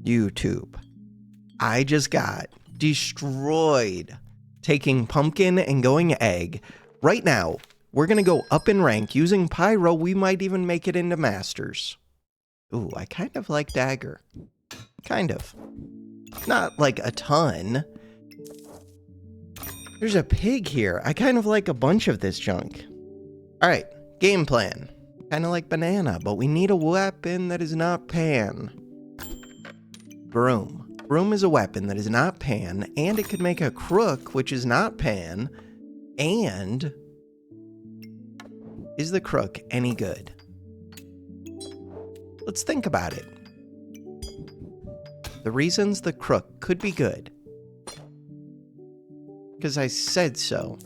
YouTube. I just got destroyed taking pumpkin and going egg. Right now, we're going to go up in rank. Using pyro, we might even make it into masters. Ooh, I kind of like dagger. Kind of. Not like a ton. There's a pig here. I kind of like a bunch of this junk. Alright, game plan. Kind of like banana, but we need a weapon that is not pan. Broom. Broom is a weapon that is not pan, and it could make a crook, which is not pan, and... is the crook any good? Let's think about it. The reasons the crook could be good. Because I said so.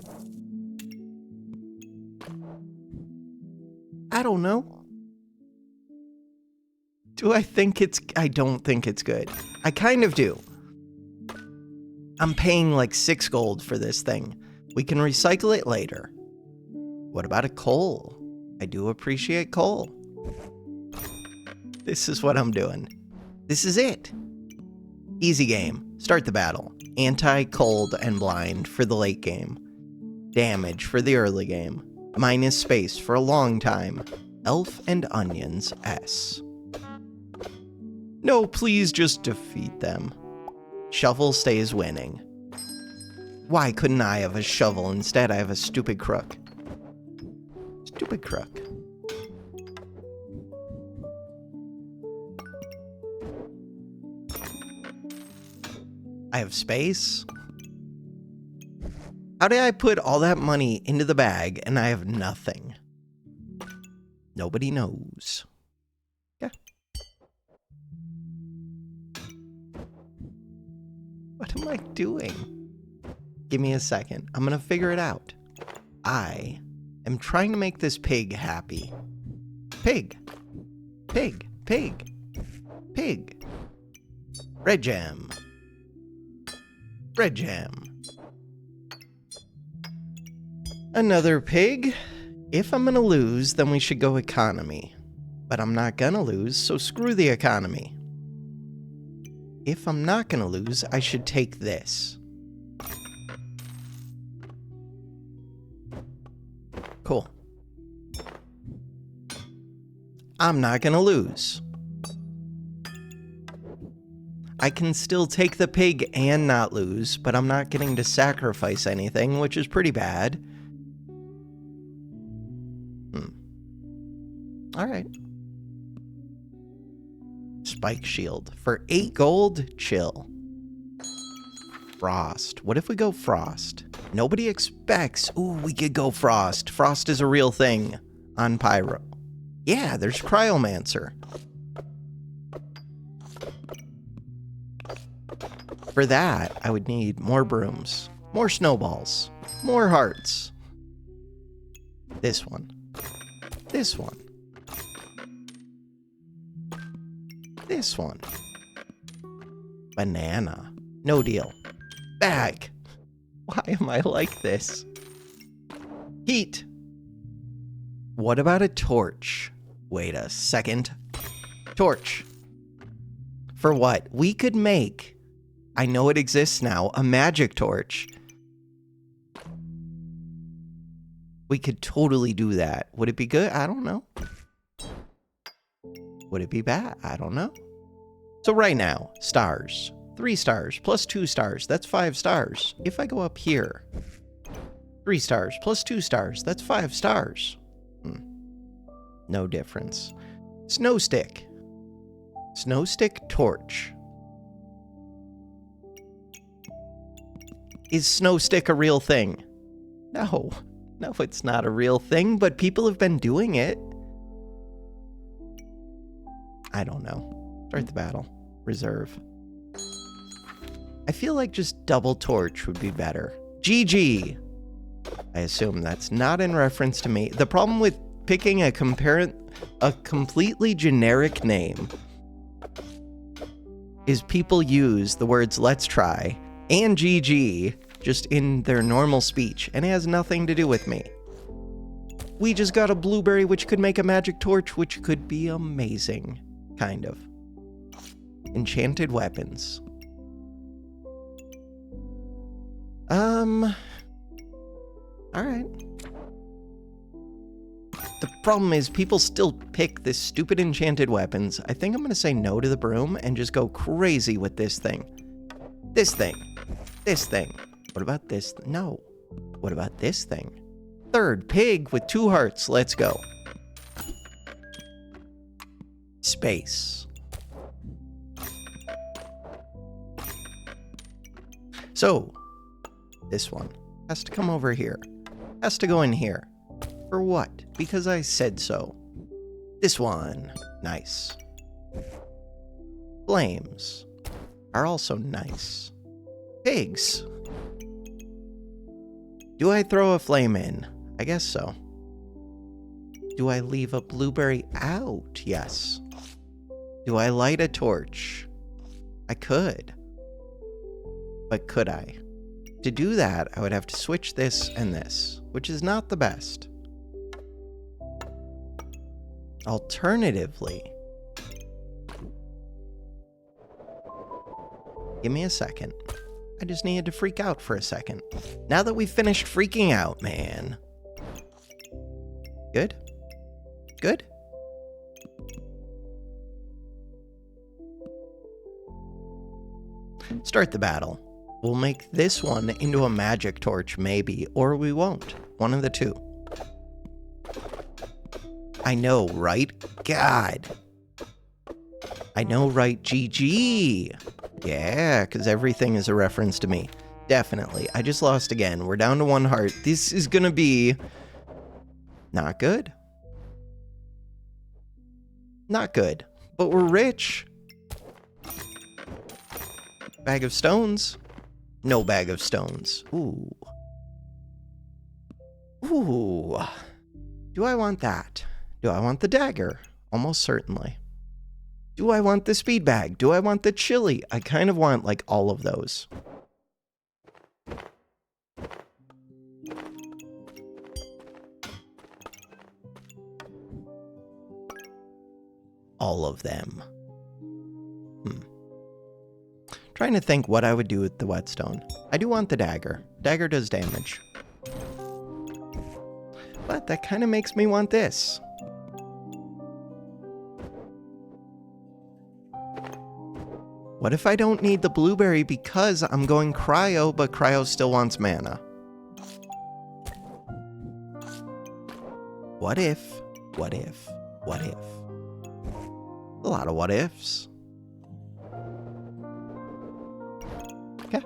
I don't know. Do I think it's... I don't think it's good. I kind of do. I'm paying like 6 gold for this thing. We can recycle it later. What about a coal? I do appreciate coal. This is what I'm doing. This is it. Easy game. Start the battle. Anti, cold, and blind for the late game. Damage for the early game. Minus space for a long time. Elf and onions, S. No, please just defeat them. Shovel stays winning. Why couldn't I have a shovel? Instead, I have a stupid crook. Stupid crook. I have space. How did I put all that money into the bag and I have nothing? Nobody knows. Yeah. What am I doing? Give me a second. I'm gonna figure it out. I am trying to make this pig happy. Pig. Pig. Pig. Pig. Red jam. Red jam. Another pig. If I'm gonna lose, then we should go economy. But I'm not gonna lose, so screw the economy. If I'm not gonna lose, I should take this. Cool. I'm not gonna lose. I can still take the pig and not lose, but I'm not getting to sacrifice anything, which is pretty bad. Alright. Spike shield. For 8 gold, chill. Frost. What if we go frost? Nobody expects. Ooh, we could go frost. Frost is a real thing on pyro. Yeah, there's cryomancer. For that, I would need more brooms, more snowballs, more hearts. This one. This one. This one. Banana. No deal. Bag. Why am I like this? Heat. What about a torch? Wait a second. Torch. For what? We could make, I know it exists now, a magic torch. We could totally do that. Would it be good? I don't know. Would it be bad? I don't know. So right now, stars. 3 stars plus 2 stars. That's 5 stars. If I go up here, 3 stars plus 2 stars. That's 5 stars. No difference. Snow stick. Snow stick torch. Is snow stick a real thing? No. No, it's not a real thing, but people have been doing it. I don't know. Start the battle. Reserve. I feel like just double torch would be better. GG. I assume that's not in reference to me. The problem with picking a completely generic name is people use the words let's try and GG just in their normal speech, and it has nothing to do with me. We just got a blueberry which could make a magic torch, which could be amazing. Kind of. Enchanted weapons. Alright. The problem is people still pick this stupid enchanted weapons. I think I'm gonna say no to the broom and just go crazy with this thing. This thing. This thing. What about this? No. What about this thing? Third, pig with 2 hearts. Let's go. Space. So, this one has to come over here. Has to go in here. For what? Because I said so. This one. Nice. Flames are also nice. Pigs. Do I throw a flame in? I guess so. Do I leave a blueberry out? Yes. Do I light a torch? I could. But could I? To do that, I would have to switch this and this, which is not the best. Alternatively, give me a second. I just needed to freak out for a second. Now that we've finished freaking out, man. Good? Good? Start the battle. We'll make this one into a magic torch, maybe, or we won't. One of the two. I know, right? God. I know, right? GG. Yeah, because everything is a reference to me. Definitely. I just lost again. We're down to 1 heart. This is gonna be not good. Not good. But we're rich. Bag of stones. No bag of stones. Ooh. Ooh. Do I want that? Do I want the dagger? Almost certainly. Do I want the speed bag? Do I want the chili? I kind of want, like, all of those. All of them. Trying to think what I would do with the whetstone. I do want the dagger. Dagger does damage. But that kind of makes me want this. What if I don't need the blueberry because I'm going cryo, but cryo still wants mana? What if? What if? What if? A lot of what ifs. Okay.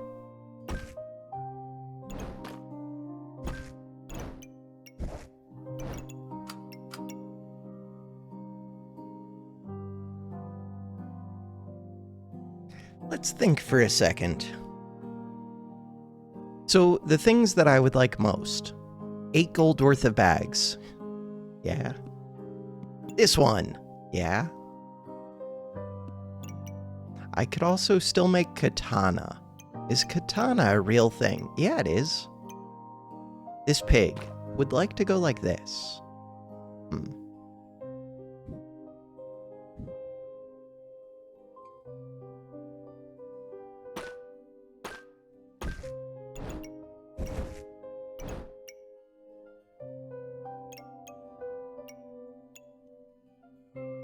Let's think for a second. So, the things that I would like most. 8 gold worth of bags. Yeah. This one. Yeah. I could also still make katana. Is katana a real thing? Yeah, it is. This pig would like to go like this.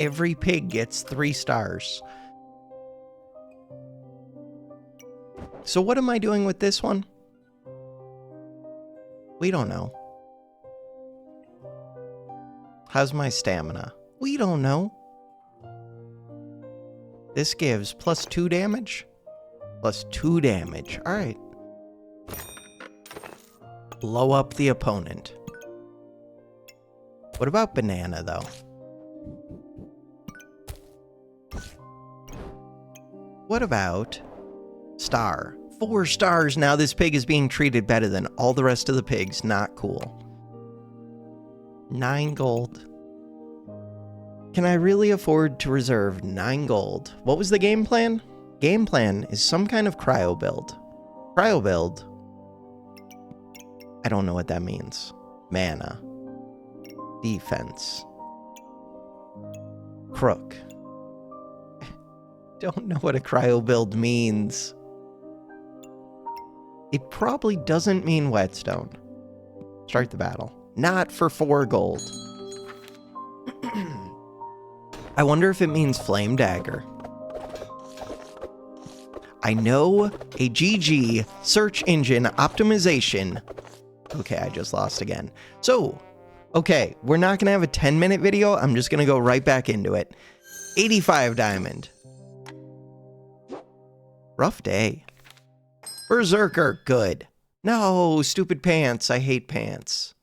Every pig gets 3 stars. So what am I doing with this one? We don't know. How's my stamina? We don't know. This gives +2 damage? +2 damage. Alright. Blow up the opponent. What about banana, though? What about star? 4 stars. Now this pig is being treated better than all the rest of the pigs. Not cool. 9 gold. Can I really afford to reserve 9 gold? What was the game plan? Game plan is some kind of cryo build. Cryo build? I don't know what that means. Mana. Defense. Crook. don't know what a cryo build means. It probably doesn't mean whetstone. Start the battle. Not for 4 gold. I wonder if it means flame dagger. I know a GG search engine optimization. Okay, I just lost again. So, okay, we're not gonna have a 10-minute video. I'm just gonna go right back into it. 85 diamond. Rough day. Berserker, good. No, stupid pants. I hate pants.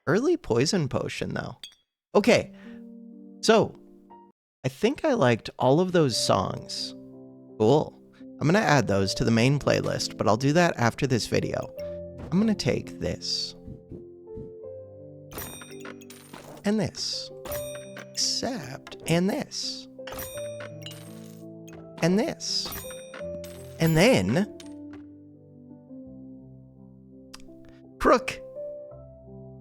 Early poison potion, though. Okay, so I think I liked all of those songs. Cool. I'm gonna add those to the main playlist, but I'll do that after this video. I'm gonna take this. And this. And this. And this. And then... Crook.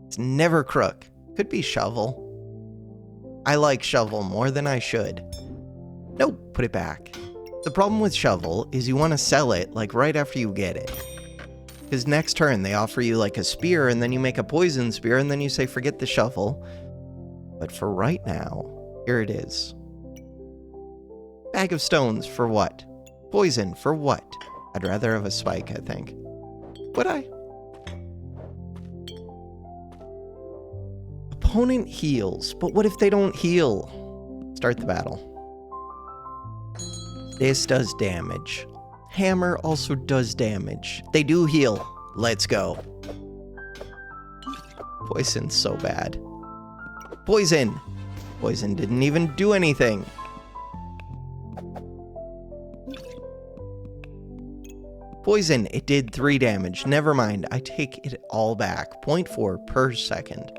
It's never crook. Could be shovel. I like shovel more than I should. Nope, put it back. The problem with shovel is you want to sell it like right after you get it. Because next turn they offer you like a spear and then you make a poison spear and then you say forget the shovel. But for right now, here it is. Bag of stones for what? Poison for what? I'd rather have a spike, I think. Would I? Opponent heals, but what if they don't heal? Start the battle. This does damage. Hammer also does damage. They do heal. Let's go. Poison's so bad. Poison! Poison didn't even do anything. Poison, it did 3 damage. Never mind, I take it all back. 0.4 per second.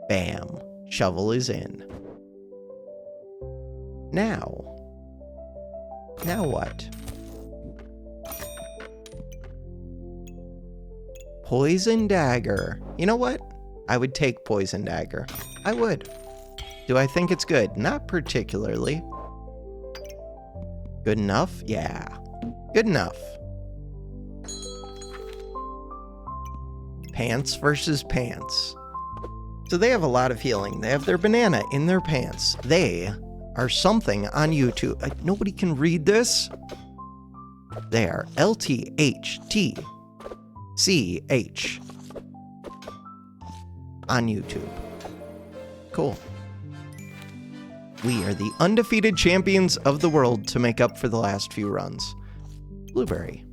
Bam. Shovel is in. Now what? Poison dagger. You know what? I would take poison dagger. I would. Do I think it's good? Not particularly. Good enough? Yeah. Good enough. Pants versus pants. So they have a lot of healing. They have their banana in their pants. They are something on YouTube. Nobody can read this. They are LTHTCH on YouTube. Cool. We are the undefeated champions of the world to make up for the last few runs. Blueberry.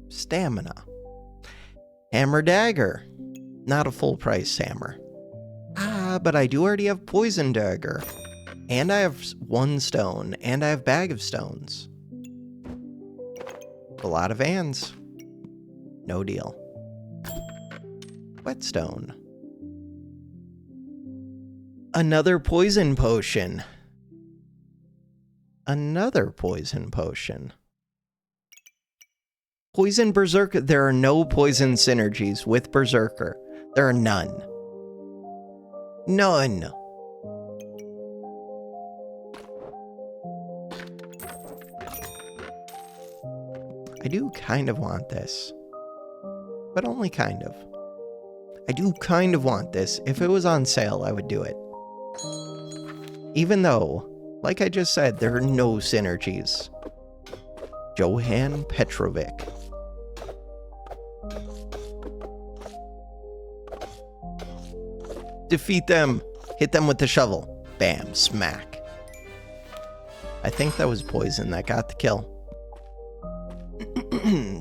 Stamina. Hammer dagger. Not a full price hammer. But I do already have poison dagger. And I have 1 stone. And I have bag of stones. A lot of ands. No deal. Whetstone. Another poison potion. Another poison potion. Poison Berserker. There are no poison synergies with Berserker. There are none. None. I do kind of want this. But only kind of. I do kind of want this. If it was on sale, I would do it. Even though, like I just said, there are no synergies. Johann Petrovic. Defeat them. Hit them with the shovel. Bam. Smack. I think that was poison that got the kill.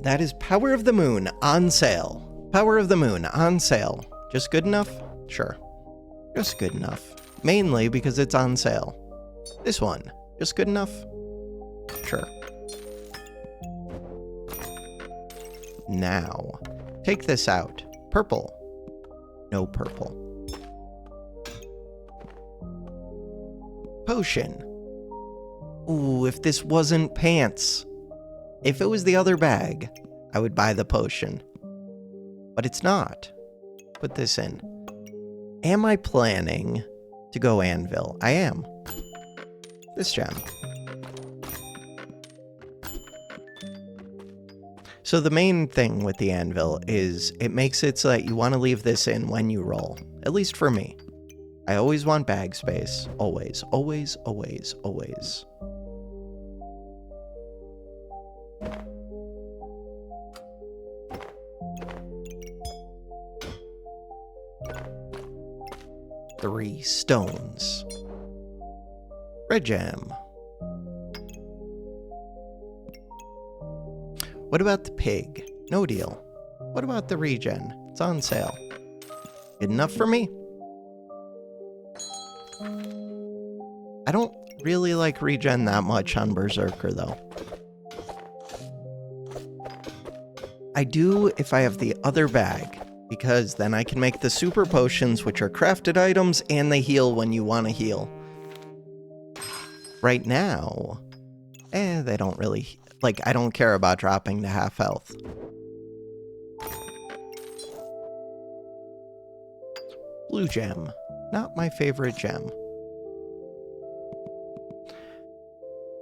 That is Power of the Moon on sale. Power of the Moon on sale. Just good enough? Sure. Just good enough. Mainly because it's on sale. This one. Just good enough? Sure. Now, take this out. Purple. No purple. Potion. Ooh, if this wasn't pants. If it was the other bag, I would buy the potion. But it's not. Put this in. Am I planning to go anvil? I am. This gem. So the main thing with the anvil is it makes it so that you want to leave this in when you roll. At least for me. I always want bag space. Always, always, always, always. Three stones. Red gem. What about the pig? No deal. What about the regen? It's on sale. Good enough for me? I don't really like regen that much on Berserker, though. I do if I have the other bag, because then I can make the super potions, which are crafted items, and they heal when you want to heal. Right now, they don't really... Like, I don't care about dropping to half health. Blue gem. Not my favorite gem.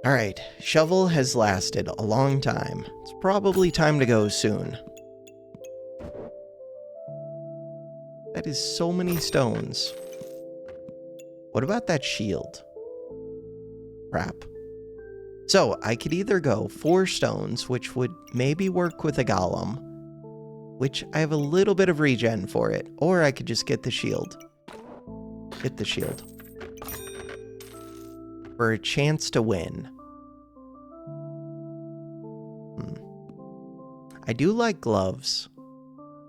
Alright, shovel has lasted a long time. It's probably time to go soon. That is so many stones. What about that shield? Crap. So, I could either go 4 stones, which would maybe work with a golem, which I have a little bit of regen for it, or I could just get the shield. Get the shield. For a chance to win. I do like gloves.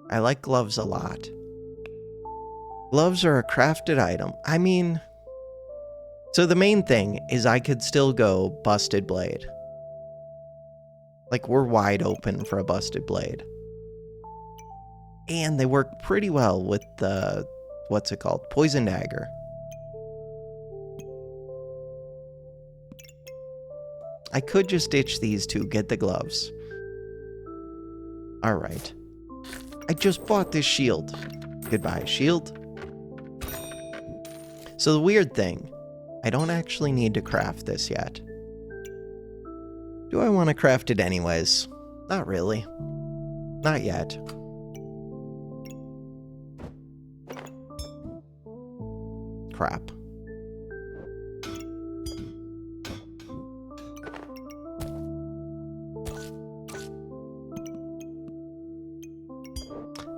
I like gloves a lot. Gloves are a crafted item. I mean... So the main thing is I could still go busted blade. Like, we're wide open for a busted blade. And they work pretty well with the... What's it called? Poison dagger. I could just ditch these two, get the gloves. Alright. I just bought this shield. Goodbye, shield. So the weird thing, I don't actually need to craft this yet. Do I want to craft it anyways? Not really. Not yet. Crap.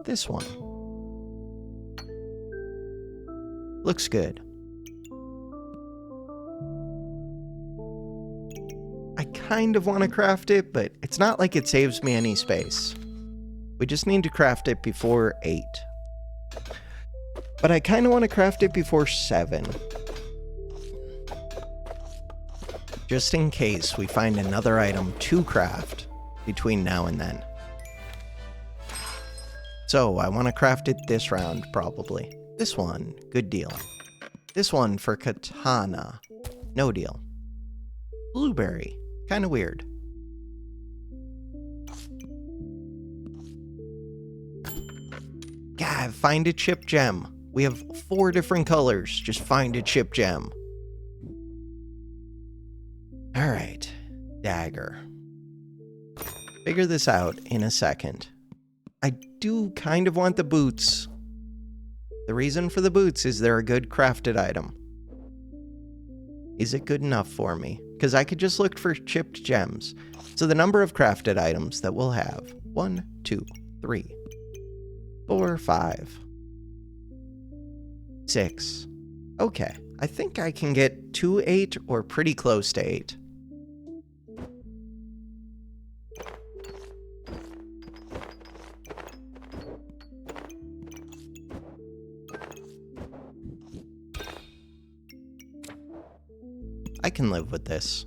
This one. Looks good. I kind of want to craft it, but it's not like it saves me any space. We just need to craft it before 8. But I kind of want to craft it before 7. Just in case we find another item to craft between now and then. So, I want to craft it this round, probably. This one, good deal. This one for katana, no deal. Blueberry, kind of weird. God, find a chip gem. We have 4 different colors, just find a chip gem. Alright, dagger. Figure this out in a second. I do kind of want the boots. The reason for the boots is they're a good crafted item. Is it good enough for me? Because I could just look for chipped gems. So the number of crafted items that we'll have. 1, 2, 3, 4, 5, 6. Okay, I think I can get to 8 or pretty close to 8. I can live with this.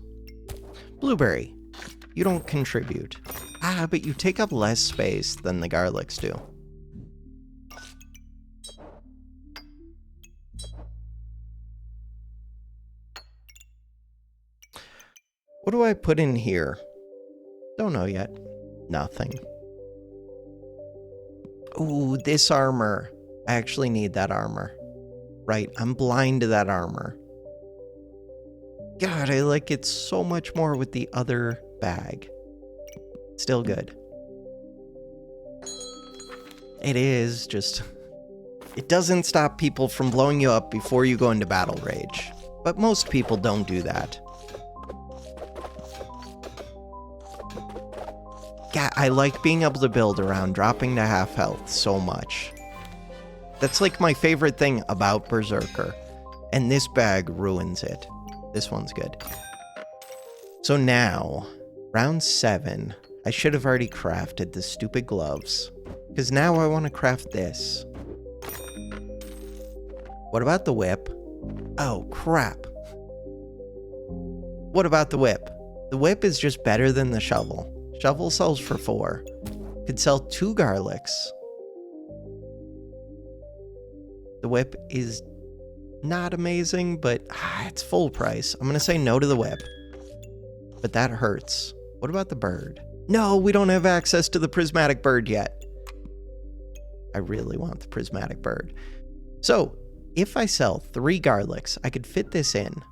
Blueberry, you don't contribute. Ah, but you take up less space than the garlics do. What do I put in here? Don't know yet. Nothing. Ooh, this armor. I actually need that armor. Right, I'm blind to that armor. God, I like it so much more with the other bag. Still good. It is just... It doesn't stop people from blowing you up before you go into battle rage. But most people don't do that. God, I like being able to build around dropping to half health so much. That's like my favorite thing about Berserker. And this bag ruins it. This one's good. So now, round 7. I should have already crafted the stupid gloves. Because now I want to craft this. What about the whip? Oh, crap. What about the whip? The whip is just better than the shovel. Shovel sells for 4. Could sell 2 garlics. The whip is not amazing, but it's full price. I'm going to say no to the whip. But that hurts. What about the bird? No, we don't have access to the prismatic bird yet. I really want the prismatic bird. So, if I sell 3 garlics, I could fit this in.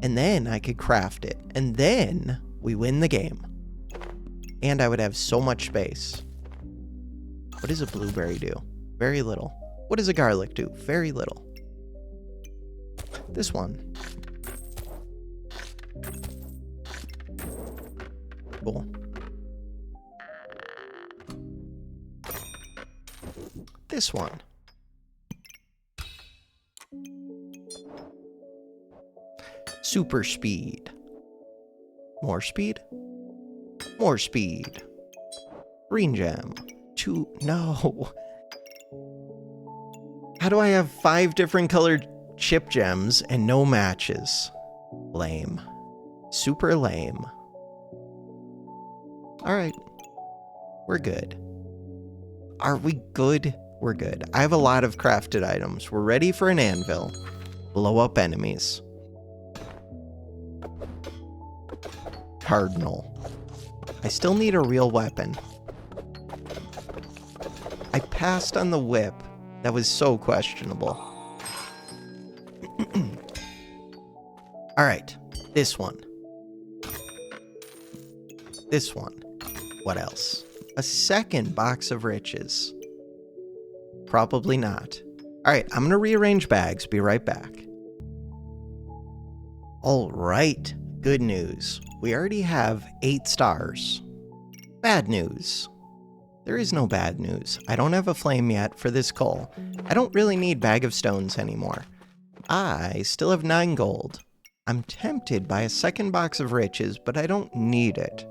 And then I could craft it. And then we win the game. And I would have so much space. What does a blueberry do? Very little. What does a garlic do? Very little. This one. Cool. This one. Super speed. More speed. More speed. Green gem. 2. No. How do I have 5 different colored chip gems and no matches? Lame. Super lame. Alright. We're good. Are we good? We're good. I have a lot of crafted items. We're ready for an anvil. Blow up enemies. Cardinal. I still need a real weapon. I passed on the whip. That was so questionable. Alright. This one. This one. What else? A second box of riches. Probably not. Alright, I'm gonna rearrange bags. Be right back. Alright. Good news. We already have 8 stars. Bad news. There is no bad news. I don't have a flame yet for this coal. I don't really need bag of stones anymore. I still have 9 gold. I'm tempted by a second box of riches, but I don't need it.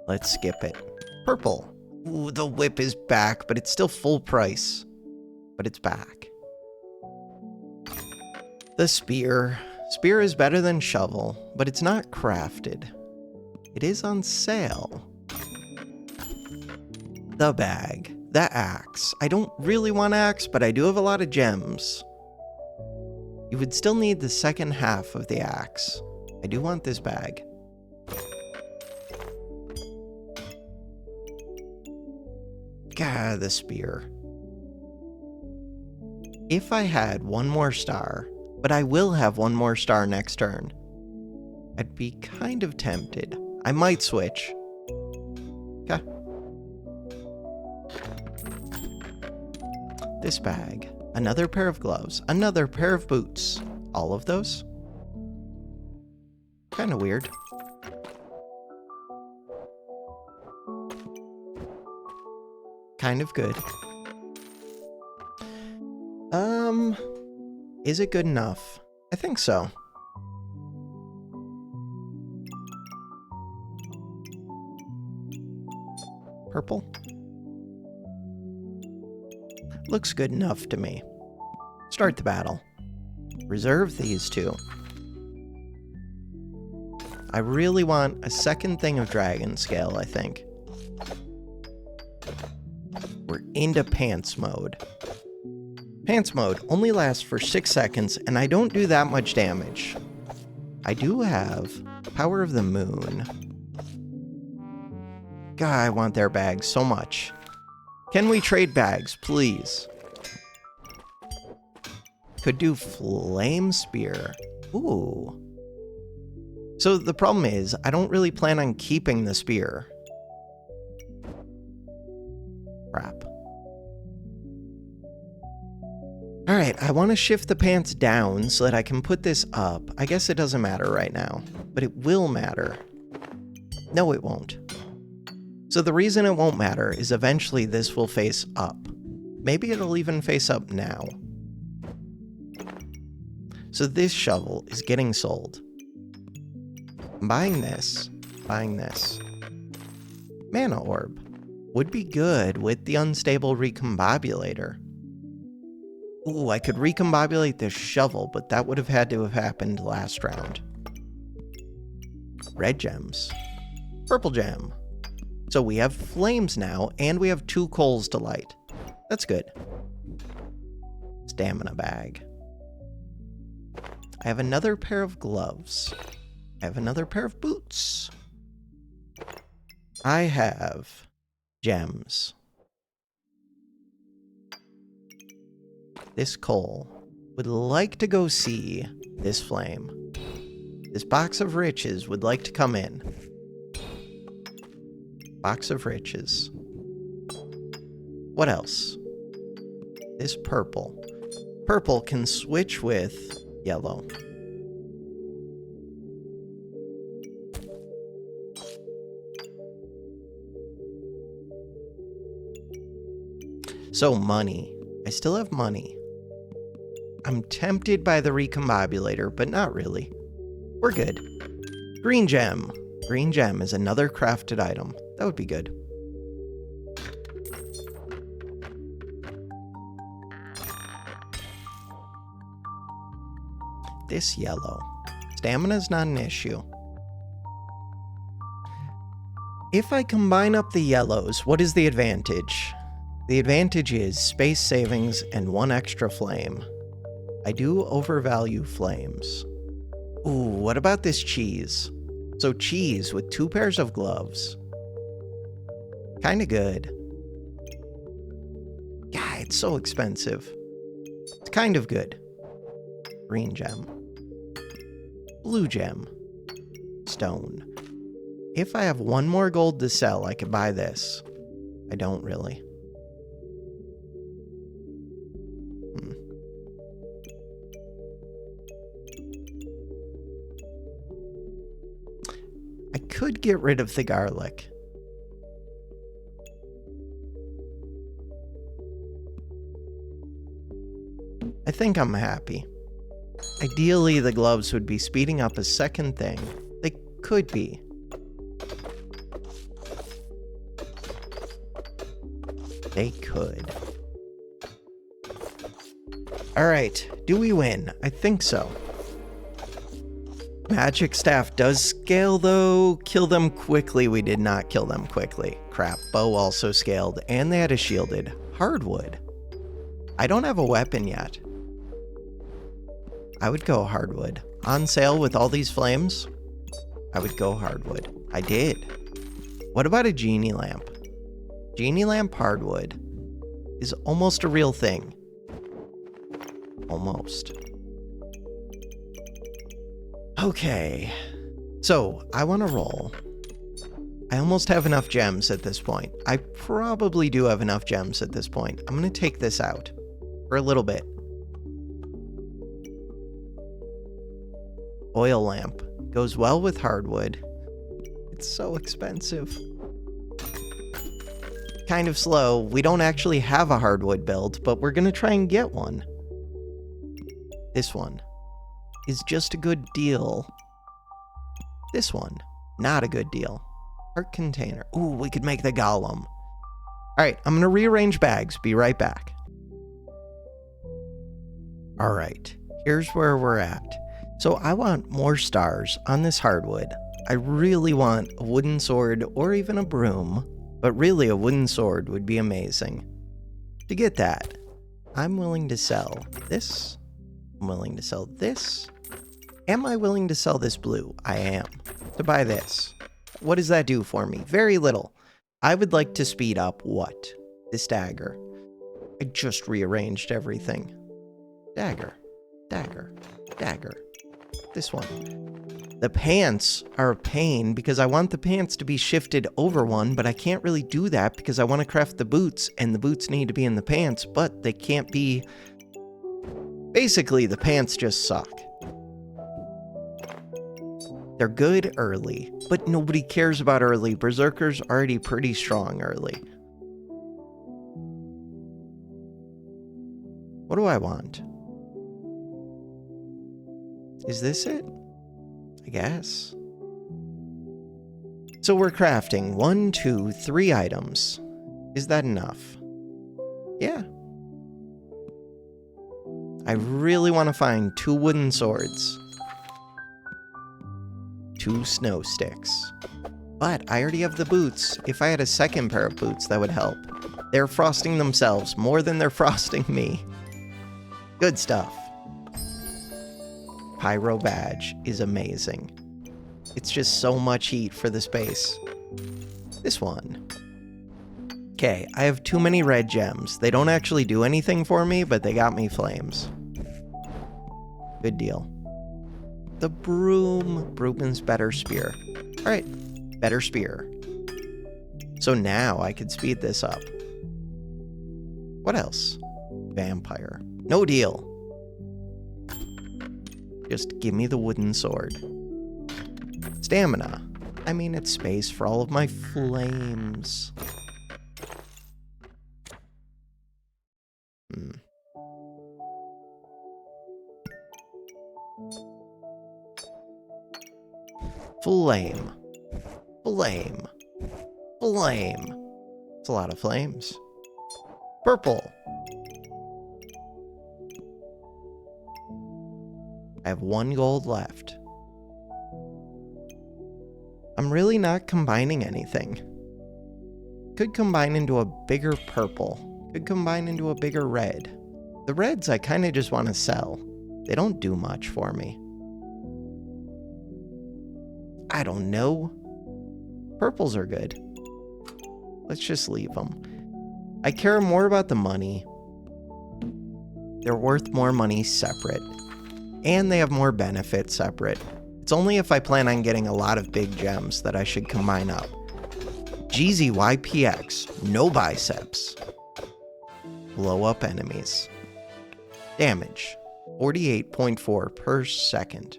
Let's skip it. Purple. Ooh, the whip is back, but it's still full price. But it's back. The spear. Spear is better than shovel, but it's not crafted. It is on sale. The bag. The axe. I don't really want axe, but I do have a lot of gems. You would still need the second half of the axe. I do want this bag. God, the spear. If I had 1 more star, but I will have 1 more star next turn, I'd be kind of tempted. I might switch. Okay. This bag. Another pair of gloves. Another pair of boots. All of those? Kind of weird. Kind of good. Is it good enough? I think so. Purple? Looks good enough to me. Start the battle. Reserve these 2. I really want a second thing of dragon scale, I think. We're into pants mode. Pants mode only lasts for 6 seconds, and I don't do that much damage. I do have Power of the Moon. God, I want their bags so much. Can we trade bags, please? Could do flame spear. Ooh. So the problem is, I don't really plan on keeping the spear. Crap. Alright, I want to shift the pants down so that I can put this up. I guess it doesn't matter right now, but it will matter. No, it won't. So the reason it won't matter is eventually this will face up. Maybe it'll even face up now. So this shovel is getting sold. I'm buying this. Buying this. Mana orb. Would be good with the unstable recombobulator. Ooh, I could recombobulate this shovel, but that would have had to have happened last round. Red gems. Purple gem. So we have flames now, and we have 2 coals to light. That's good. Stamina bag. I have another pair of gloves. I have another pair of boots. I have gems. This coal would like to go see this flame. This box of riches would like to come in. Box of riches. What else? This purple. Purple can switch with yellow. So money. I still have money. I'm tempted by the recombobulator, but not really. We're good. Green gem. Green gem is another crafted item. That would be good. This yellow. Stamina's not an issue. If I combine up the yellows, what is the advantage? The advantage is space savings and 1 extra flame. I do overvalue flames. Ooh, what about this cheese? So cheese with 2 pairs of gloves. Kinda good. Yeah, it's so expensive. It's kind of good. Green gem. Blue gem. Stone. If I have 1 more gold to sell, I could buy this. I don't really. I could get rid of the garlic. I think I'm happy. Ideally, the gloves would be speeding up a second thing. They could be. They could. Alright, do we win? I think so. Magic staff does scale though. Kill them quickly. We did not kill them quickly. Crap, bow also scaled, and they had a shielded. Hardwood. I don't have a weapon yet. I would go hardwood. On sale with all these flames? I would go hardwood. I did. What about a genie lamp? Genie lamp hardwood is almost a real thing. Almost. Okay. So, I want to roll. I almost have enough gems at this point. I probably do have enough gems at this point. I'm going to take this out for a little bit. Oil lamp. Goes well with hardwood. It's so expensive. Kind of slow. We don't actually have a hardwood build, but we're going to try and get one. This one is just a good deal. This one, not a good deal. Art container. Ooh, we could make the golem. Alright, I'm going to rearrange bags. Be right back. Alright, here's where we're at. So I want more stars on this hardwood. I really want a wooden sword or even a broom, but really a wooden sword would be amazing. To get that, I'm willing to sell this. I'm willing to sell this. Am I willing to sell this blue? I am. To buy this. What does that do for me? Very little. I would like to speed up what? This dagger. I just rearranged everything. Dagger. Dagger. Dagger. This one. The pants are a pain because I want the pants to be shifted over one, but I can't really do that because I want to craft the boots, and the boots need to be in the pants, but they can't be... Basically, the pants just suck. They're good early, but nobody cares about early. Berserker's already pretty strong early. What do I want? Is this it? I guess. So we're crafting 1, 2, 3 items. Is that enough? Yeah. I really want to find 2 wooden swords. 2 snow sticks. But I already have the boots. If I had a second pair of boots, that would help. They're frosting themselves more than they're frosting me. Good stuff. Pyro badge is amazing. It's just so much heat for the space. This one. Okay, I have too many red gems. They don't actually do anything for me, but they got me flames. Good deal. The broom. Broom's better spear. Alright, better spear. So now I can speed this up. What else? Vampire. No deal. Just give me the wooden sword. Stamina. I mean, it's space for all of my flames. Flame. Flame. Flame. It's a lot of flames. Purple. I have 1 gold left. I'm really not combining anything. Could combine into a bigger purple. Could combine into a bigger red. The reds I kind of just want to sell. They don't do much for me. I don't know. Purples are good. Let's just leave them. I care more about the money. They're worth more money separate. And they have more benefits separate. It's only if I plan on getting a lot of big gems that I should combine up. GZYPX, no biceps. Blow up enemies. Damage, 48.4 per second.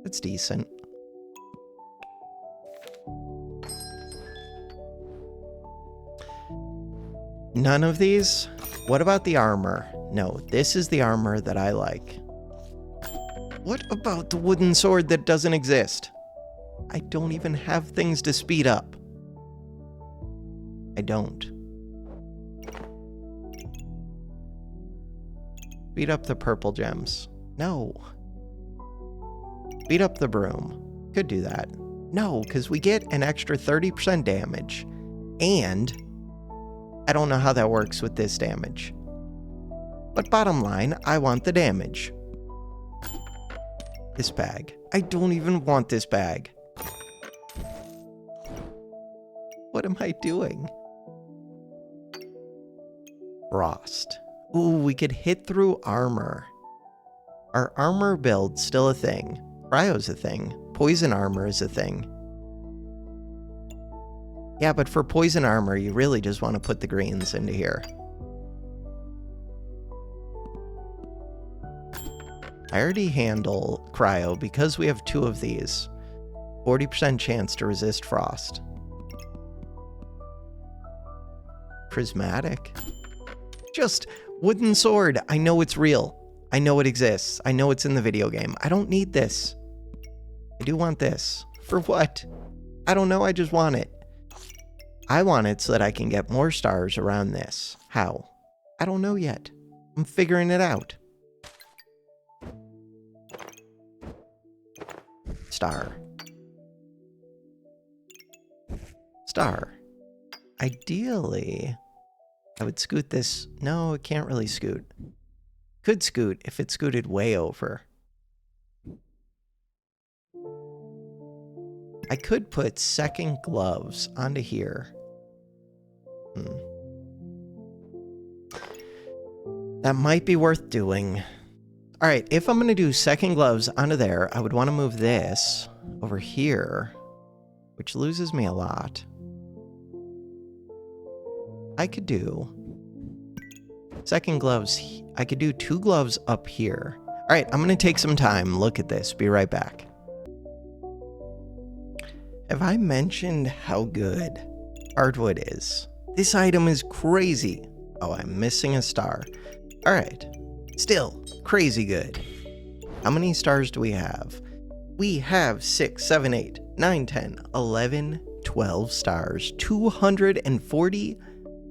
That's decent. None of these? What about the armor? No, this is the armor that I like. What about the wooden sword that doesn't exist? I don't even have things to speed up. I don't. Speed up the purple gems. No. Speed up the broom. Could do that. No, because we get an extra 30% damage. And I don't know how that works with this damage. But bottom line, I want the damage. This bag. I don't even want this bag. What am I doing? Frost. Ooh, we could hit through armor. Our armor build's still a thing. Cryo's a thing. Poison armor is a thing. Yeah, but for poison armor, you really just want to put the greens into here. I already handle cryo because we have 2 of these. 40% chance to resist frost. Prismatic. Just wooden sword. I know it's real. I know it exists. I know it's in the video game. I don't need this. I do want this. For what? I don't know. I just want it. I want it so that I can get more stars around this. How? I don't know yet. I'm figuring it out. Star. Star. Ideally, I would scoot this. No, it can't really scoot. Could scoot if it scooted way over. I could put second gloves onto here. That might be worth doing. All right, if I'm going to do second gloves onto there, I would want to move this over here, which loses me a lot. I could do second gloves. I could do 2 gloves up here. All right, I'm going to take some time. Look at this. Be right back. Have I mentioned how good hardwood is? This item is crazy. Oh, I'm missing a star. All right. Still, crazy good. How many stars do we have? We have 6, 7, 8, 9, 10, 11, 12 stars. 240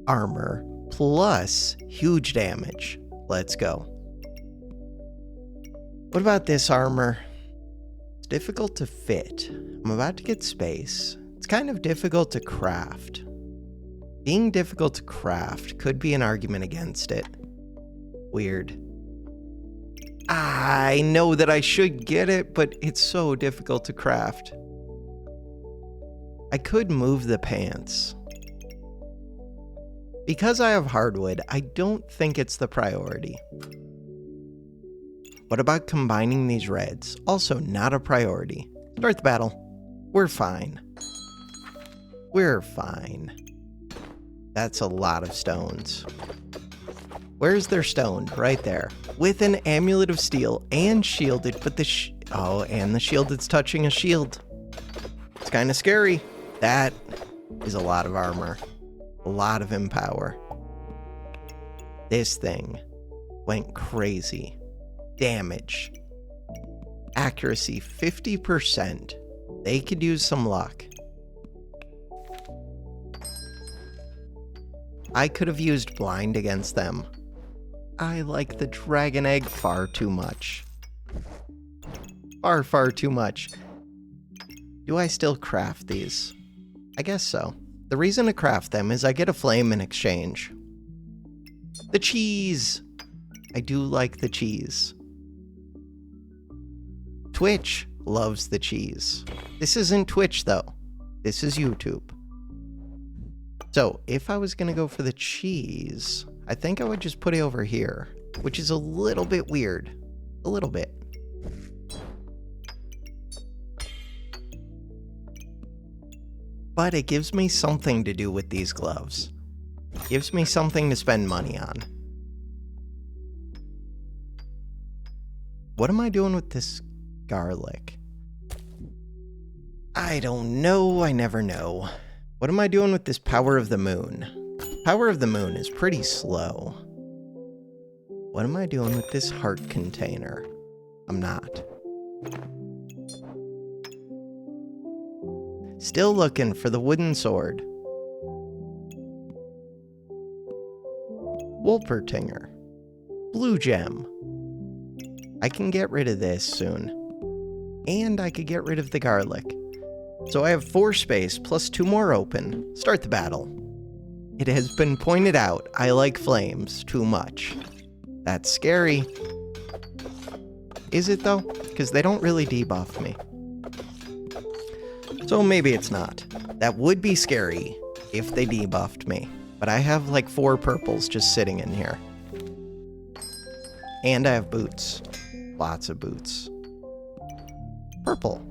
armor plus huge damage. Let's go. What about this armor? It's difficult to fit. I'm about to get space. It's kind of difficult to craft. Being difficult to craft could be an argument against it. Weird. I know that I should get it, but it's so difficult to craft. I could move the pants. Because I have hardwood, I don't think it's the priority. What about combining these reds? Also not a priority. Start the battle. We're fine. We're fine. That's a lot of stones. Where's their stone? Right there. With an amulet of steel and shielded, but and the shield that's touching a shield. It's kind of scary. That is a lot of armor. A lot of empower. This thing went crazy. Damage. Accuracy 50%. They could use some luck. I could have used blind against them. I like the dragon egg far too much. Far too much. Do I still craft these? I guess so. The reason to craft them is I get a flame in exchange. The cheese! I do like the cheese. Twitch loves the cheese. This isn't Twitch though. This is YouTube. So if I was gonna go for the cheese, I think I would just put it over here, which is a little bit weird. A little bit. But it gives me something to do with these gloves. It gives me something to spend money on. What am I doing with this garlic? I don't know. I never know. What am I doing with this power of the moon? Power of the moon is pretty slow. What am I doing with this heart container? I'm not. Still looking for the wooden sword. Wolpertinger. Blue gem. I can get rid of this soon. And I could get rid of the garlic. So I have 4 space plus 2 more open. Start the battle. It has been pointed out I like flames too much. That's scary. Is it though? Because they don't really debuff me. So maybe it's not. That would be scary if they debuffed me. But I have like 4 purples just sitting in here. And I have boots. Lots of boots. Purple.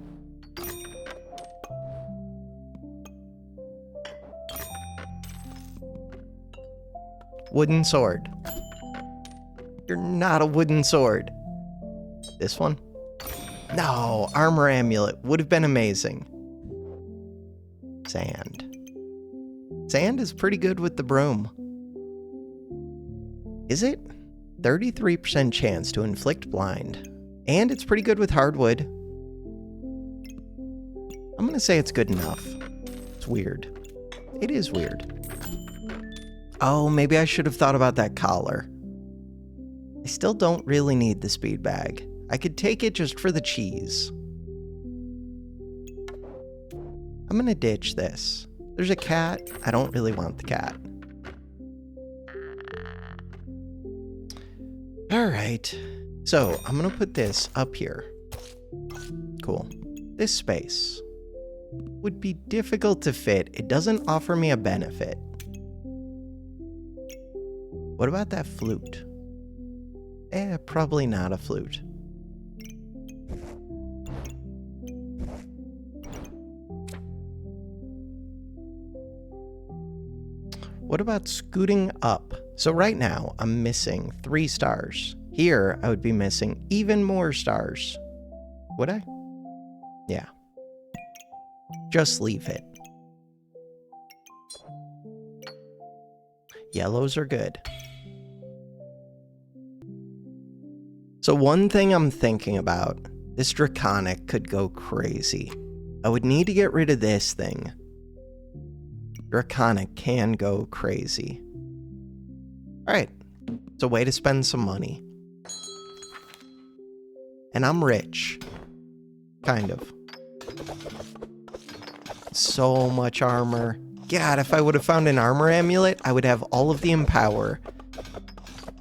Wooden sword. You're not a wooden sword. This one? No, armor amulet would have been amazing. Sand. Sand is pretty good with the broom. Is it? 33% chance to inflict blind. And it's pretty good with hardwood. I'm gonna say it's good enough. It's weird. It is weird. Oh, maybe I should have thought about that collar. I still don't really need the speed bag. I could take it just for the cheese. I'm gonna ditch this. There's a cat. I don't really want the cat. Alright. So, I'm gonna put this up here. Cool. This space would be difficult to fit. It doesn't offer me a benefit. What about that flute? Probably not a flute. What about scooting up? So right now, I'm missing 3 stars. Here, I would be missing even more stars. Would I? Yeah. Just leave it. Yellows are good. So one thing I'm thinking about, this Draconic could go crazy. I would need to get rid of this thing. Draconic can go crazy. Alright, it's a way to spend some money. And I'm rich. Kind of. So much armor. God, if I would have found an armor amulet, I would have all of the empower.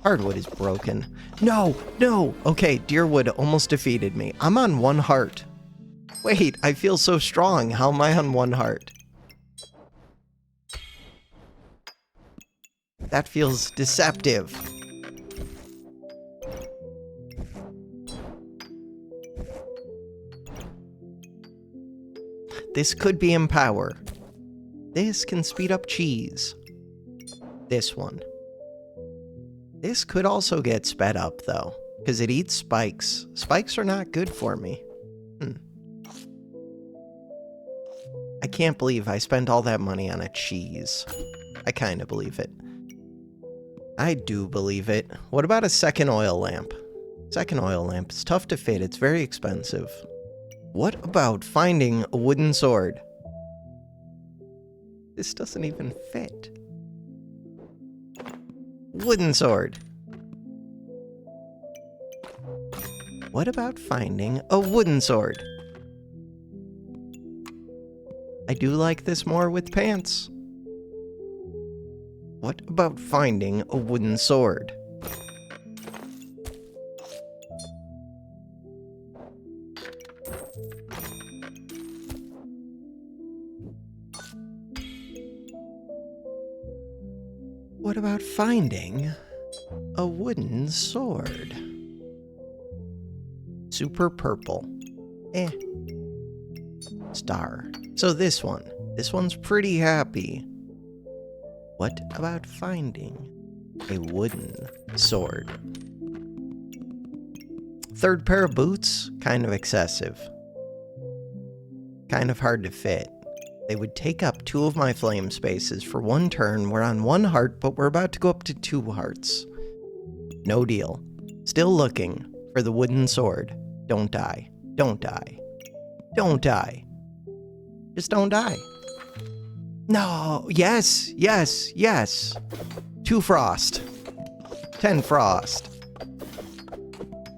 Hardwood is broken. No, no! Okay, Deerwood almost defeated me. I'm on 1 heart. Wait, I feel so strong. How am I on 1 heart? That feels deceptive. This could be empower. This can speed up cheese. This one. This could also get sped up, though, because it eats spikes. Spikes are not good for me. I can't believe I spent all that money on a cheese. I kind of believe it. I do believe it. What about a second oil lamp? Second oil lamp. It's tough to fit. It's very expensive. What about finding a wooden sword? This doesn't even fit. Wooden sword. What about finding a wooden sword? I do like this more with pants. What about finding a wooden sword? What about finding a wooden sword? Super purple. Star. So this one's pretty happy. What about finding a wooden sword? 3rd pair of boots? Kind of excessive. Kind of hard to fit. They would take up 2 of my flame spaces for 1 turn. We're on 1 heart, but we're about to go up to 2 hearts. No deal. Still looking for the wooden sword. Don't die. Don't die. Don't die. Just don't die. No. Yes. Yes. Yes. 2 frost. 10 frost.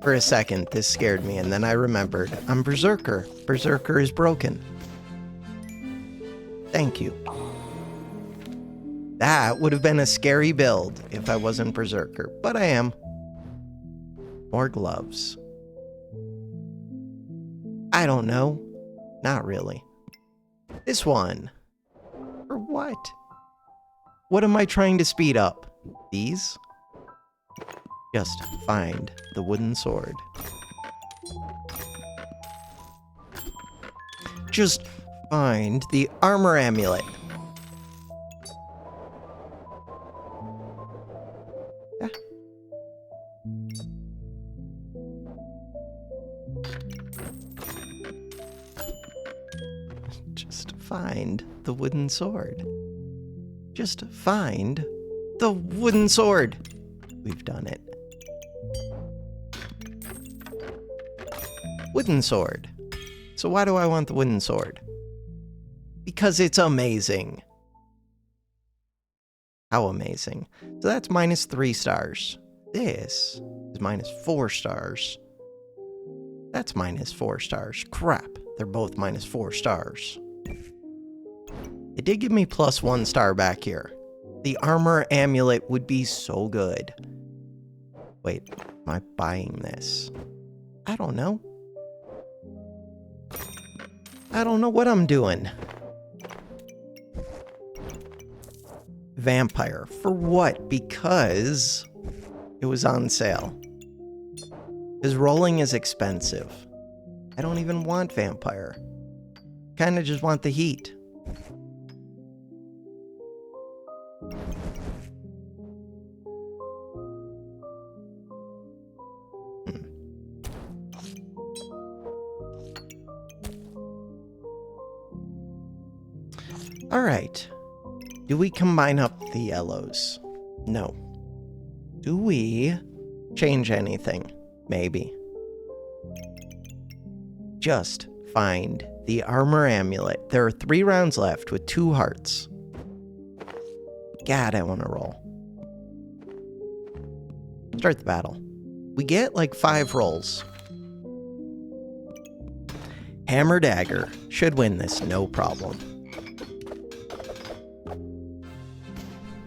For a second, this scared me, and then I remembered. I'm Berserker. Berserker is broken. Thank you. That would have been a scary build if I wasn't Berserker, but I am. More gloves. I don't know. Not really. This one. For what? What am I trying to speed up? These? Just find the wooden sword. Just find the armor amulet. Yeah. Just find the wooden sword. Just find the wooden sword. We've done it. Wooden sword. So why do I want the wooden sword? Because it's amazing. How amazing. So that's -3 stars. This is -4 stars. That's -4 stars. Crap. They're both -4 stars. It did give me +1 star back here. The armor amulet would be so good. Wait, am I buying this? I don't know. I don't know what I'm doing. Vampire. For what? Because it was on sale. Because rolling is expensive. I don't even want vampire. Kinda just want the heat. Alright. Do we combine up the yellows? No. Do we change anything? Maybe. Just find the armor amulet. There are 3 rounds left with 2 hearts. God, I want to roll. Start the battle. We get like 5 rolls. Hammer dagger should win this, no problem.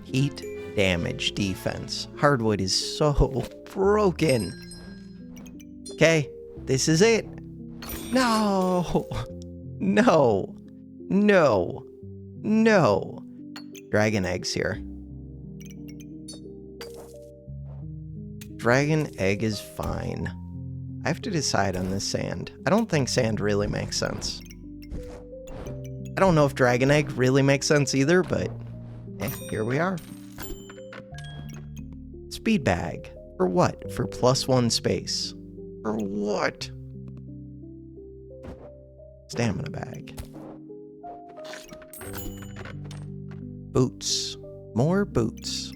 Heat, damage, defense. Hardwood is so broken. Okay, this is it. No! No! No! No! Dragon eggs here. Dragon egg is fine. I have to decide on this sand. I don't think sand really makes sense. I don't know if dragon egg really makes sense either, but here we are. Speed bag. For what? For +1 space. For what? Stamina bag. Boots. More boots.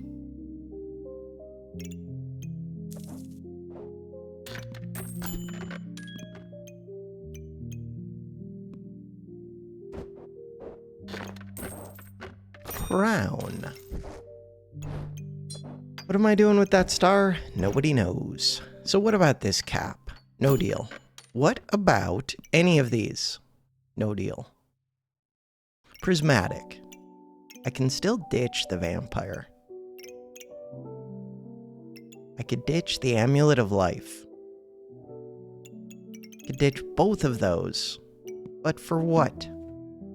Crown. What am I doing with that star? Nobody knows. So what about this cap? No deal. What about any of these? No deal. Prismatic. I can still ditch the vampire. I could ditch the amulet of life. I could ditch both of those. But for what?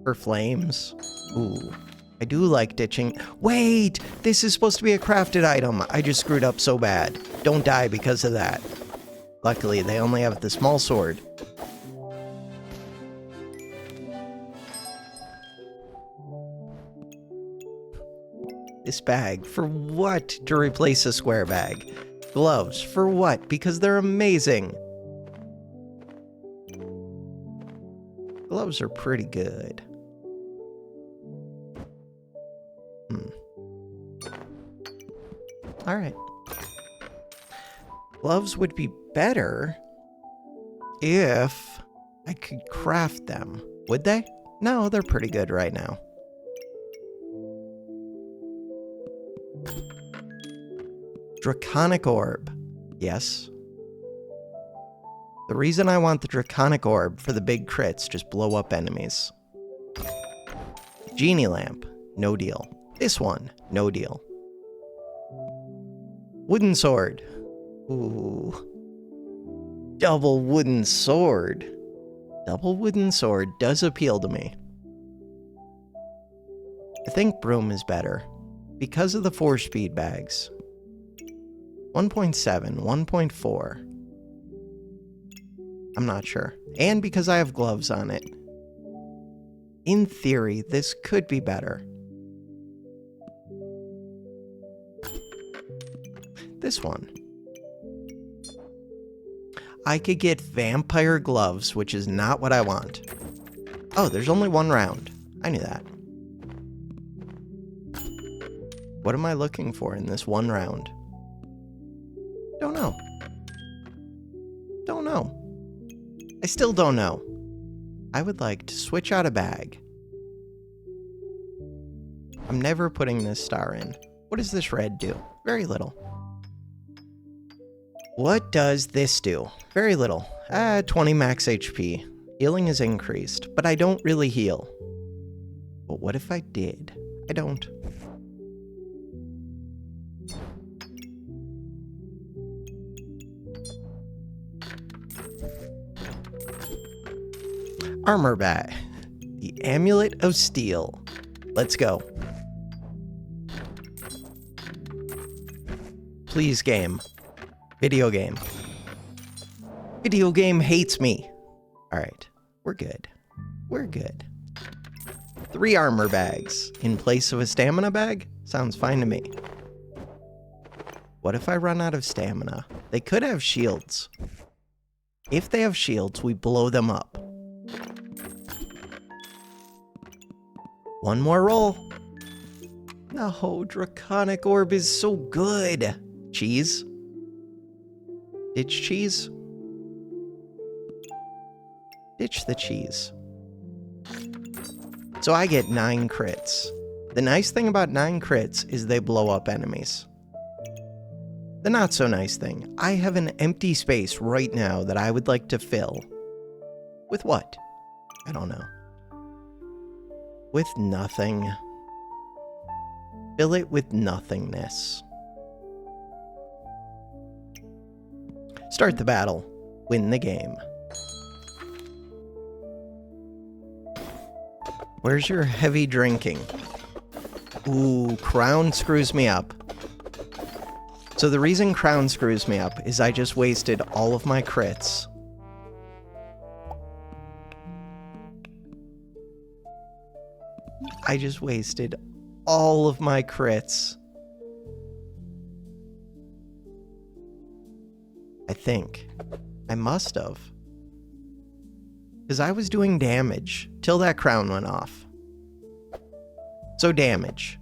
For flames? Ooh. I do like ditching. Wait! This is supposed to be a crafted item. I just screwed up so bad. Don't die because of that. Luckily, they only have the small sword. This bag. For what? To replace a square bag. Gloves. For what? Because they're amazing. Gloves are pretty good. Alright. Gloves would be better if I could craft them. Would they? No, they're pretty good right now. Draconic orb. Yes. The reason I want the draconic orb for the big crits, just blow up enemies. Genie lamp. No deal. This one. No deal. Wooden sword. Ooh. Double wooden sword. Double wooden sword does appeal to me. I think Broom is better. Because of the 4 speed bags. 1.7, 1.4. I'm not sure. And because I have gloves on it. In theory, this could be better. This one. I could get vampire gloves, which is not what I want. Oh, there's only 1 round. I knew that. What am I looking for in this 1 round? Don't know. Don't know. I still don't know. I would like to switch out a bag. I'm never putting this star in. What does this red do? Very little. What does this do? Very little. 20 max HP. Healing is increased, but I don't really heal. But what if I did? I don't. Armor bag. The Amulet of Steel. Let's go. Please, game. Video game. Video game hates me. Alright, we're good. We're good. 3 armor bags in place of a stamina bag? Sounds fine to me. What if I run out of stamina? They could have shields. If they have shields, we blow them up. One more roll. No, Draconic Orb is so good. Cheese? Ditch cheese? Ditch the cheese. So I get 9 crits. The nice thing about 9 crits is they blow up enemies. The not so nice thing, I have an empty space right now that I would like to fill. With what? I don't know. With nothing. Fill it with nothingness. Start the battle. Win the game. Where's your heavy drinking? Ooh, Crown screws me up. So the reason Crown screws me up is I just wasted all of my crits. I just wasted all of my crits. I think. I must have. Because I was doing damage till that crown went off. So damage.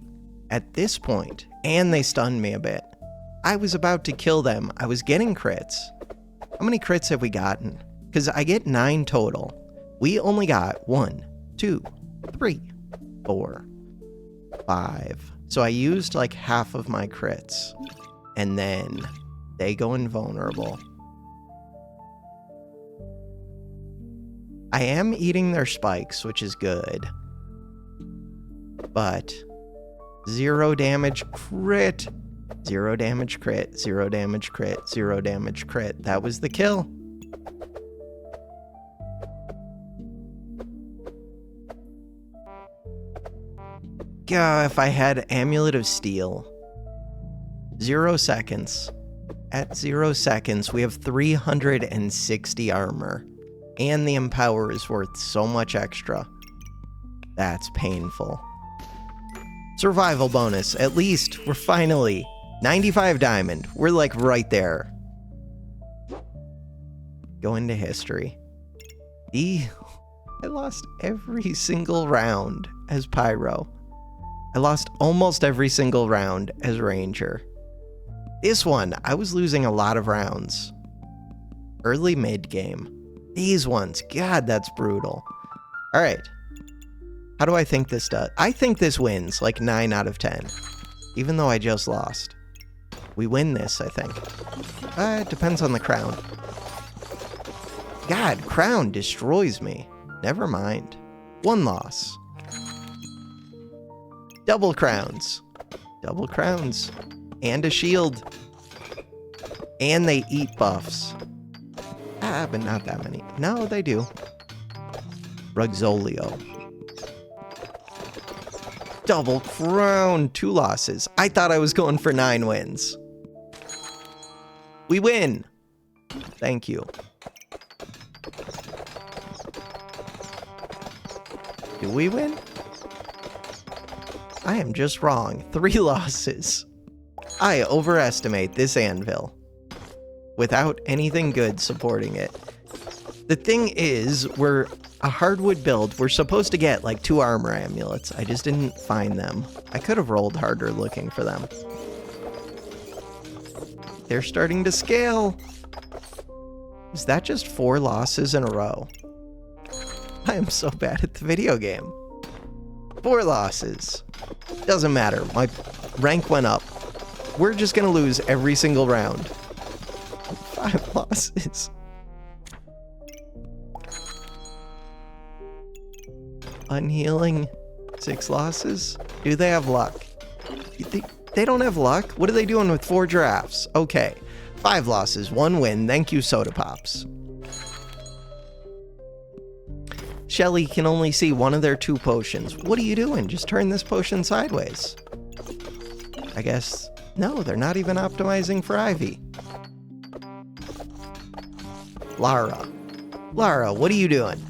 At this point, and they stunned me a bit. I was about to kill them. I was getting crits. How many crits have we gotten? Because I get 9 total. We only got 1, 2, 3, 4, 5. So I used like half of my crits. And then they go invulnerable. I am eating their spikes, which is good. But 0 damage crit. 0 damage crit, 0 damage crit, 0 damage crit. That was the kill. God, if I had Amulet of Steel. 0 seconds. At 0 seconds, we have 360 armor. And the Empower is worth so much extra. That's painful. Survival bonus. At least we're finally 95 diamond. We're like right there. Go into history. I lost every single round as Pyro. I lost almost every single round as Ranger. This one, I was losing a lot of rounds. Early mid game. These ones, God, that's brutal. All right. How do I think this does? I think this wins like 9 out of 10. Even though I just lost. We win this, I think. It depends on the crown. God, crown destroys me. Never mind. 1 loss. Double crowns. Double crowns. And a shield. And they eat buffs. But not that many. No, they do. Ruxolio. Double crown. 2 losses. I thought I was going for 9 wins. We win. Thank you. Do we win? I am just wrong. 3 losses. I overestimate this anvil. Without anything good supporting it. The thing is, we're a hardwood build. We're supposed to get like 2 armor amulets. I just didn't find them. I could have rolled harder looking for them. They're starting to scale. Is that just 4 losses in a row? I am so bad at the video game. 4 losses. Doesn't matter. My rank went up. We're just gonna lose every single round. 5 losses. Unhealing. 6 losses. Do they have luck? They don't have luck? What are they doing with 4 giraffes? Okay. 5 losses, 1 win. Thank you, Soda Pops. Shelly can only see one of their 2 potions. What are you doing? Just turn this potion sideways. I guess... No, they're not even optimizing for Ivy. Lara. Lara, what are you doing?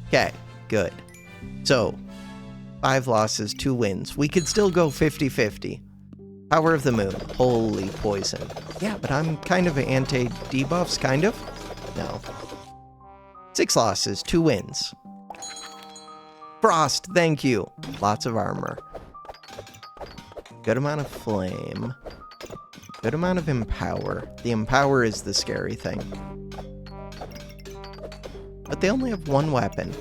Okay, good. So, 5 losses, 2 wins. We could still go 50-50. Power of the Moon. Holy poison. Yeah, but I'm kind of anti-debuffs, kind of? No. 6 losses, 2 wins. Frost, thank you. Lots of armor. Good amount of flame. Good amount of empower. The empower is the scary thing. But they only have 1 weapon.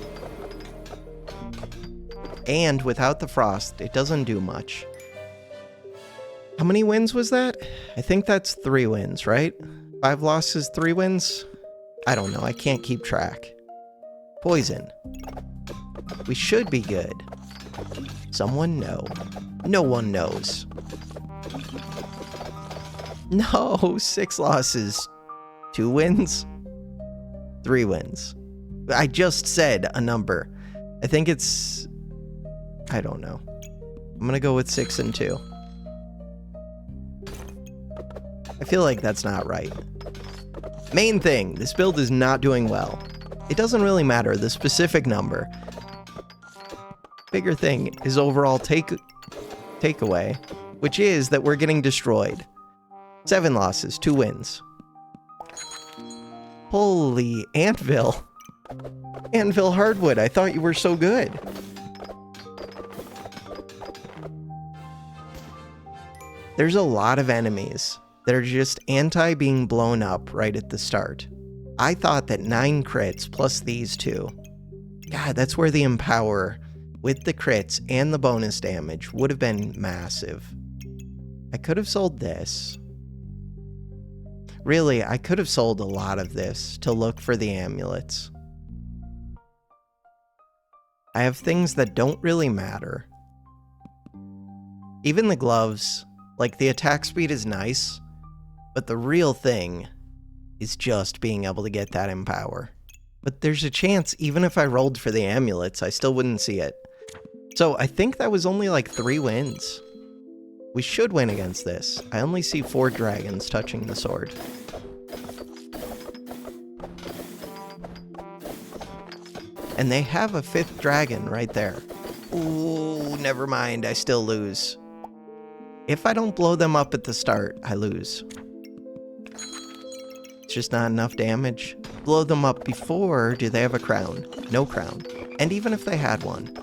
And without the frost, it doesn't do much. How many wins was that? I think that's 3 wins, right? 5 losses, 3 wins? I don't know, I can't keep track. Poison. We should be good. Someone know. No one knows. No, 6 losses. 2 wins? 3 wins. I just said a number. I think it's... I don't know. I'm gonna go with 6 and 2. I feel like that's not right. Main thing, this build is not doing well. It doesn't really matter, the specific number. Bigger thing is overall takeaway, which is that we're getting destroyed. 7 losses, 2 wins. Holy Antvil. Anvil Hardwood, I thought you were so good. There's a lot of enemies that are just anti being blown up right at the start. I thought that 9 crits plus these 2. God, that's where the empower with the crits and the bonus damage would have been massive. I could have sold this. Really, I could have sold a lot of this to look for the amulets. I have things that don't really matter. Even the gloves, like the attack speed is nice, but the real thing is just being able to get that empower. But there's a chance, even if I rolled for the amulets, I still wouldn't see it. So I think that was only like 3 wins. We should win against this. I only see 4 dragons touching the sword. And they have a 5th dragon right there. Ooh, never mind, I still lose. If I don't blow them up at the start, I lose. It's just not enough damage. Blow them up before, do they have a crown? No crown. And even if they had one,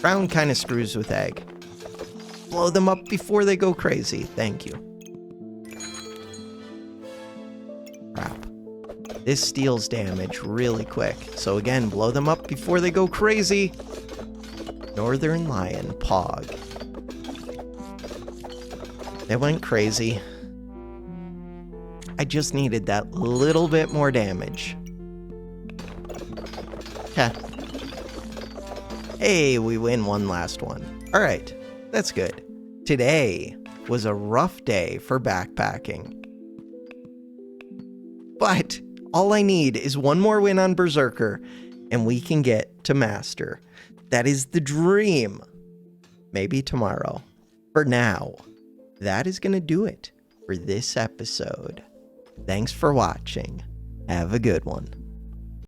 crown kind of screws with egg. Blow them up before they go crazy. Thank you. Crap. This steals damage really quick. So again, blow them up before they go crazy. Northern Lion, Pog. They went crazy. I just needed that little bit more damage. Okay. Hey, we win one last one. Alright, that's good. Today was a rough day for backpacking. But all I need is one more win on Berserker, and we can get to Master. That is the dream. Maybe tomorrow. For now, that is going to do it for this episode. Thanks for watching. Have a good one.